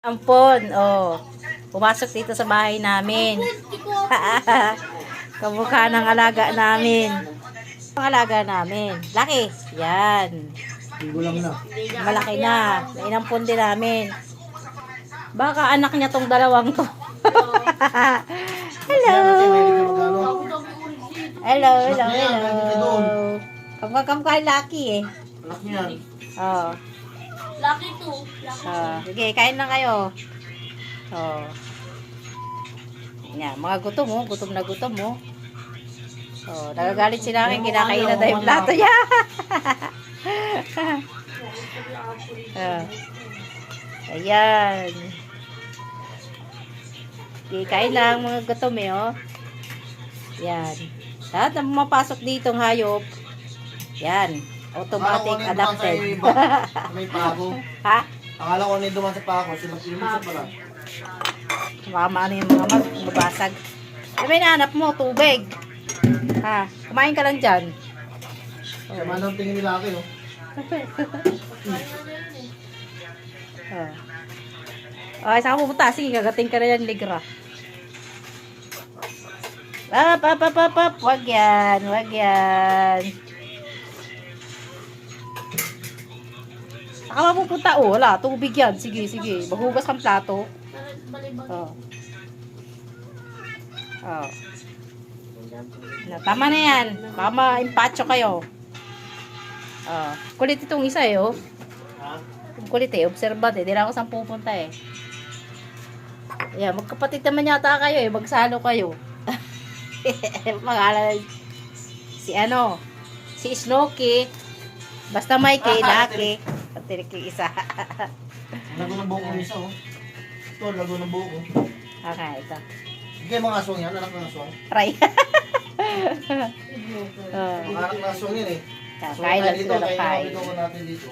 Ampon, oh. Pumasok dito sa bahay namin. Kamukha ng alaga namin. Ang alaga namin. Laki. Yan. Gulang na. Malaki na. Inampon din namin. Baka anak niya tong dalawang to. Hello. Hello, hello, hello. Kamukha Lucky eh. Anak niyan. Oh. Lucky to. Sige, kain na kayo. Oh. Yan, mga gutom mo. Gutom na gutom mo. Oh, nagagalit sila akin. Kinakain na daw yung plato niya. Oh. Ayan. Okay, kain lang mga gutom eh, oh. Yan. Lahat na mapasok dito ng hayop. Yan. Automatic adapted. May pako. Ha? Akala ko na duman sa pako. Sila pinimisa pala. Mama, ano yung mga mabasag. Sabi na, hanap mo, tubig. Ha? Kumain ka lang dyan. Sama ng tingin nila akin, oh. Oh. Okay, saan ka pupunta? Sige, gagating ka na yan, ligra. Up. Wag yan, wag yan. Saan ka mapupunta? Oh, wala, tubig yan. Sige. Mahugas kang plato. Oh. Oh. Tama na yan. Mama, impacho kayo. Oh. Kulit itong isa eh, oh. Kulit eh, observant eh. Di na ako saan pupunta eh. Yeah, magkapatid naman yata kayo eh. Magsalo kayo. Pangalan si ano, si Snooki. Basta may kay Lucky. Patirik yung isa. Lago ng buko ng isa, oh. Ito, lago ng buko. Okay, ito. Sige, mga aswang yan. Anak ng aswang. Try. Oh. Mga anak ng aswang yan, eh. Kain lang sila ng kain. Kain natin dito.